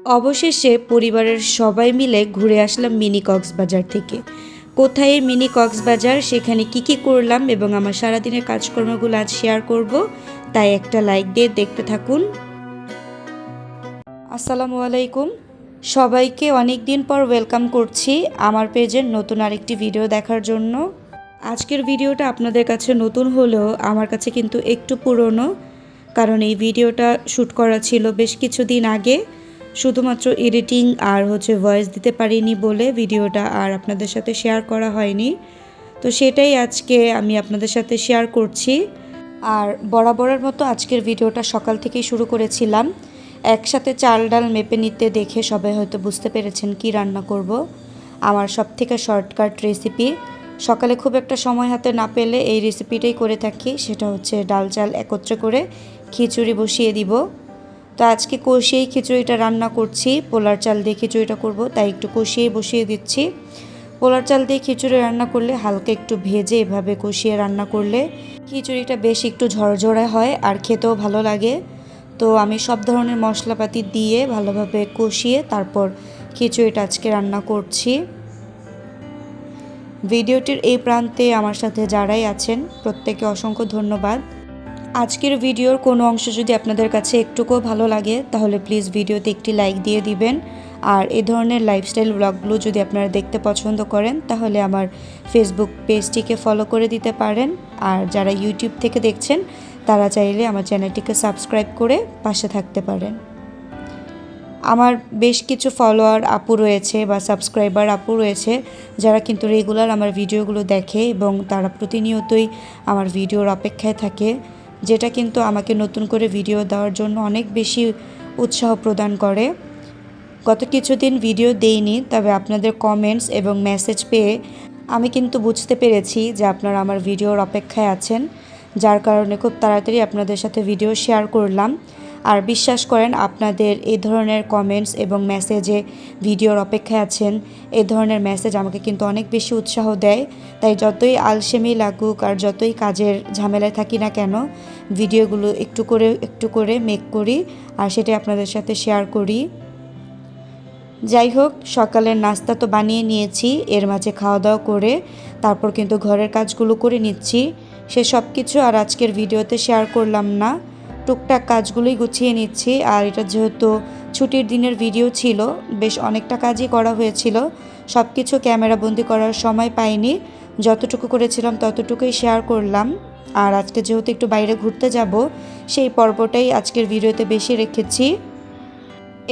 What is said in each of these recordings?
অবশেষে পরিবারের সবাই মিলে ঘুরে আসলাম মিনি কক্সবাজার থেকে। কোথায় এই মিনি কক্সবাজার, সেখানে কি করলাম এবং আমার সারাদিনের কাজকর্মগুলো আজ শেয়ার করব, তাই একটা লাইক দিয়ে দেখতে থাকুন। আসসালামু আলাইকুম, সবাইকে অনেক দিন পর ওয়েলকাম করছি আমার পেজের নতুন আরেকটি ভিডিও দেখার জন্য। আজকের ভিডিওটা আপনাদের কাছে নতুন হলেও আমার কাছে কিন্তু একটু পুরনো, কারণ এই ভিডিওটা শ্যুট করা ছিল বেশ কিছুদিন আগে। শুধুমাত্র এডিটিং আর ভয়েস দিতে পারিনি বলে ভিডিওটা আর আপনাদের সাথে শেয়ার করা হয়নি। তো সেটাই আজকে আমি আপনাদের সাথে শেয়ার করছি। আর বরাবরের মতো আজকের ভিডিওটা সকাল থেকেই শুরু করেছিলাম। একসাথে চাল ডাল মেপে নিতে দেখে সবাই হয়তো বুঝতে পেরেছেন কি রান্না করব। আমার সবথেকে শর্টকাট রেসিপি, সকালে খুব একটা সময় হাতে না পেলে এই রেসিপিটাই করে থাকি, সেটা হচ্ছে ডাল চাল একত্রে করে খিচুড়ি বসিয়ে দিব। তো আজকে কষিয়েই খিচুড়িটা রান্না করছি, পোলার চাল দিয়ে খিচুড়িটা করব, তাই একটু কষিয়েই বসিয়ে দিচ্ছি। পোলার চাল দিয়ে খিচুড়ি রান্না করলে হালকা একটু ভেজে এভাবে কষিয়ে রান্না করলে খিচুড়িটা বেশ একটু ঝরঝরে হয় আর খেতেও ভালো লাগে। তো আমি সব ধরনের মশলাপাতি দিয়ে ভালোভাবে কষিয়ে তারপর খিচুড়িটা আজকে রান্না করছি। ভিডিওটির এই প্রান্তে আমার সাথে যারাই আছেন প্রত্যেকে অসংখ্য ধন্যবাদ। আজকের ভিডিওর কোনো অংশ যদি আপনাদের কাছে একটুকুও ভালো লাগে তাহলে প্লিজ ভিডিওতে একটি লাইক দিয়ে দিবেন। আর এই ধরনের লাইফস্টাইল ব্লগগুলো যদি আপনারা দেখতে পছন্দ করেন তাহলে আমার ফেসবুক পেজটিকে ফলো করে দিতে পারেন। আর যারা ইউটিউব থেকে দেখছেন তারা চাইলে আমার চ্যানেলটিকে সাবস্ক্রাইব করে পাশে থাকতে পারেন। আমার বেশ কিছু ফলোয়ার আপু রয়েছে বা সাবস্ক্রাইবার আপু রয়েছে যারা কিন্তু রেগুলার আমার ভিডিওগুলো দেখে এবং তারা প্রতিনিয়তই আমার ভিডিওর অপেক্ষায় থাকে, যেটা কিন্তু আমাকে নতুন করে ভিডিও দেওয়ার জন্য অনেক বেশি উৎসাহ প্রদান করে। গত কিছুদিন ভিডিও দেইনি, তবে আপনাদের কমেন্টস এবং মেসেজ পেয়ে আমি কিন্তু বুঝতে পেরেছি যে আপনারা আমার ভিডিওর অপেক্ষায় আছেন, যার কারণে খুব তাড়াতাড়ি আপনাদের সাথে ভিডিও শেয়ার করলাম। আর বিশ্বাস করেন, আপনাদের এই ধরনের কমেন্টস এবং মেসেজে ভিডিওর অপেক্ষায় আছেন, এই ধরনের মেসেজ আমাকে কিন্তু অনেক বেশি উৎসাহ দেয়। তাই যতই আলসেমি লাগুক আর যতই কাজের ঝামেলায় থাকি না কেন, ভিডিওগুলো একটু করে মেক করি আর সেটাই আপনাদের সাথে শেয়ার করি। যাই হোক, সকালের নাস্তা তো বানিয়ে নিয়েছি, এর মাঝে খাওয়া দাওয়া করে তারপর কিন্তু ঘরের কাজগুলো করে নিচ্ছি। সে সব কিছু আর আজকের ভিডিওতে শেয়ার করলাম না, টুকটাক কাজগুলোই গুছিয়ে নিচ্ছি। আর এটা যেহেতু ছুটির দিনের ভিডিও ছিল, বেশ অনেকটা কাজই করা হয়েছিল, সব কিছু ক্যামেরাবন্দি করার সময় পাইনি, যতটুকু করেছিলাম ততটুকুই শেয়ার করলাম। আর আজকে যেহেতু একটু বাইরে ঘুরতে যাব, সেই পর্বটাই আজকের ভিডিওতে বেশি রেখেছি।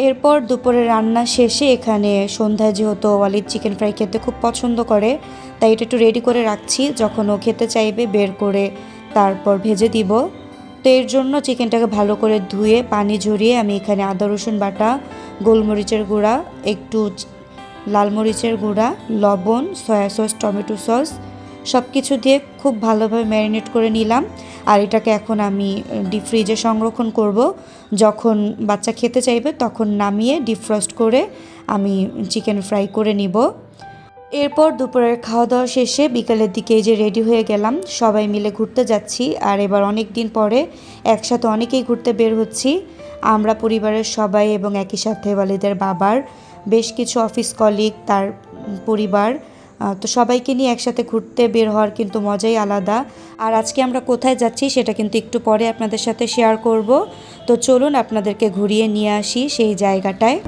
এরপর দুপুরে রান্না শেষে এখানে সন্ধ্যায় যেহেতু ওয়ালিদ চিকেন ফ্রাই খেতে খুব পছন্দ করে, তাই এটা একটু রেডি করে রাখছি, যখন ও খেতে চাইবে বের করে তারপর ভেজে দিব। তো এর জন্য চিকেনটাকে ভালো করে ধুয়ে পানি ঝরিয়ে আমি এখানে আদা রসুন বাটা, গোলমরিচের গুঁড়া, একটু লাল মরিচের গুঁড়া, লবণ, সয়া সস, টমেটো সস সব কিছু দিয়ে খুব ভালোভাবে ম্যারিনেট করে নিলাম। আর এটাকে এখন আমি ডিপ ফ্রিজে সংরক্ষণ করব, যখন বাচ্চা খেতে চাইবে তখন নামিয়ে ডিফ্রস্ট করে আমি চিকেন ফ্রাই করে নিব। এরপর দুপুরের খাওয়া দাওয়া শেষে বিকালের দিকে এই যে রেডি হয়ে গেলাম, সবাই মিলে ঘুরতে যাচ্ছি। আর এবার অনেক দিন পরে একসাথে অনেকেই ঘুরতে বের হচ্ছি, আমরা পরিবারের সবাই এবং একই সাথে ওয়ালিদের বাবার বেশ কিছু অফিস কলিগ, তার পরিবার, তো সবাইকে নিয়ে একসাথে ঘুরতে বের হওয়ার কিন্তু মজাই আলাদা। আর আজকে আমরা কোথায় যাচ্ছি সেটা কিন্তু একটু পরে আপনাদের সাথে শেয়ার করব। তো চলুন আপনাদেরকে ঘুরিয়ে নিয়ে আসি সেই জায়গাটায়।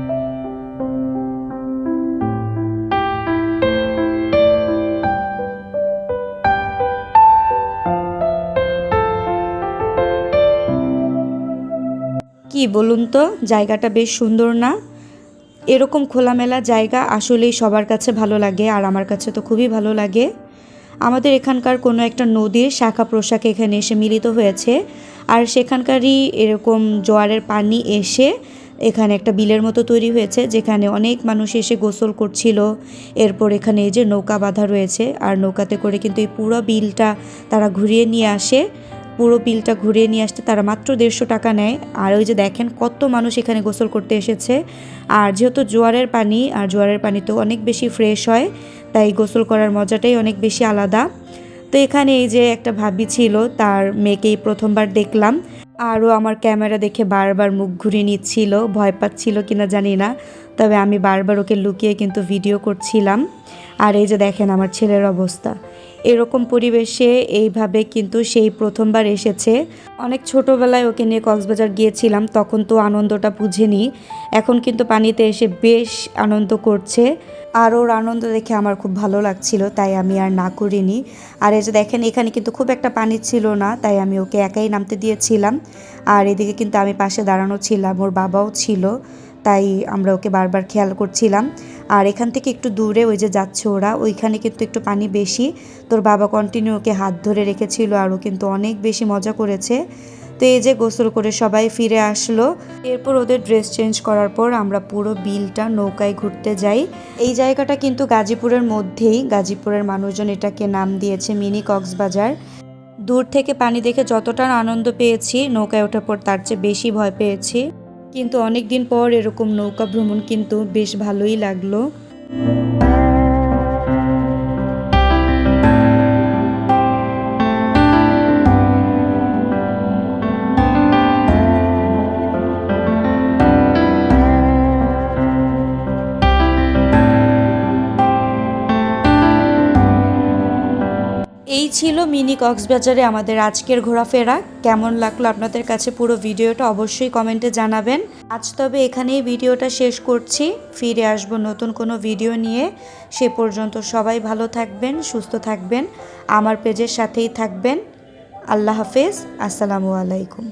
কি বলুন তো, জায়গাটা বেশ সুন্দর না? এরকম খোলামেলা জায়গা আসলেই সবার কাছে ভালো লাগে, আর আমার কাছে তো খুবই ভালো লাগে। আমাদের এখানকার কোনো একটা নদীর শাখা প্রশাখা এখানে এসে মিলিত হয়েছে, আর সেখানকারই এরকম জোয়ারের পানি এসে এখানে একটা বিলের মতো তৈরি হয়েছে, যেখানে অনেক মানুষ এসে গোসল করছিল। এরপর এখানে এই যে নৌকা বাঁধা রয়েছে, আর নৌকাতে করে কিন্তু এই পুরো বিলটা তারা ঘুরিয়ে নিয়ে আসে। পুরো বিলটা ঘুরিয়ে নিয়ে আসতে তারা মাত্র 150 টাকা নেয়। আর ওই যে দেখেন কত মানুষ এখানে গোসল করতে এসেছে। আর যেহেতু জোয়ারের পানি, আর জোয়ারের পানি তো অনেক বেশি ফ্রেশ হয়, তাই গোসল করার মজাটাই অনেক বেশি আলাদা। তো এখানে এই যে একটা ভাবি ছিল, তার মেয়েকেই প্রথমবার দেখলাম। আরও আমার ক্যামেরা দেখে বারবার মুখ ঘুরিয়ে নিচ্ছিল, ভয় পাচ্ছিল কিনা জানি না, তবে আমি বারবার ওকে লুকিয়ে কিন্তু ভিডিও করছিলাম। আর এই যে দেখেন আমার ছেলের অবস্থা, এরকম পরিবেশে এইভাবে কিন্তু সেই প্রথমবার এসেছে। অনেক ছোটোবেলায় ওকে নিয়ে কক্সবাজার গিয়েছিলাম, তখন তো আনন্দটা বুঝেনি, এখন কিন্তু পানিতে এসে বেশ আনন্দ করছে। আর ওর আনন্দ দেখে আমার খুব ভালো লাগছিল, তাই আমি আর না করিনি। আর এই যে দেখেন এখানে কিন্তু খুব একটা পানি ছিল না, তাই আমি ওকে একাই নামতে দিয়েছিলাম। আর এদিকে কিন্তু আমি পাশে দাঁড়ানো ছিলাম, ওর বাবাও ছিল, তাই আমরা ওকে বারবার খেয়াল করছিলাম। আর এখান থেকে একটু দূরে ওই যে যাচ্ছে ওরা, ওইখানে কিন্তু একটু পানি বেশি, তোর বাবা কন্টিনিউ ওকে হাত ধরে রেখেছিল, আর ও কিন্তু অনেক বেশি মজা করেছে। তো এই যে গোসল করে সবাই ফিরে আসলো, এরপর ওদের ড্রেস চেঞ্জ করার পর আমরা পুরো বিলটা নৌকায় ঘুরতে যাই। এই জায়গাটা কিন্তু গাজীপুরের মধ্যেই, গাজীপুরের মানুষজন এটাকে নাম দিয়েছে মিনি কক্সবাজার। দূর থেকে পানি দেখে যতটা আনন্দ পেয়েছি, নৌকায় ওঠার পর তার চেয়ে বেশি ভয় পেয়েছি। কিন্তু অনেক দিন পর এরকম নৌকা ভ্রমণ কিন্তু বেশ ভালোই লাগলো। এই ছিল মিনি কক্সবাজারে আমাদের আজকের ঘোরাফেরা। কেমন লাগলো আপনাদের কাছে পুরো ভিডিওটা অবশ্যই কমেন্টে জানাবেন। আজ তবে এখানেই ভিডিওটা শেষ করছি, ফিরে আসবো নতুন কোনো ভিডিও নিয়ে। সে পর্যন্ত সবাই ভালো থাকবেন, সুস্থ থাকবেন, আমার পেজের সাথেই থাকবেন। আল্লাহ হাফেজ, আসসালামু আলাইকুম।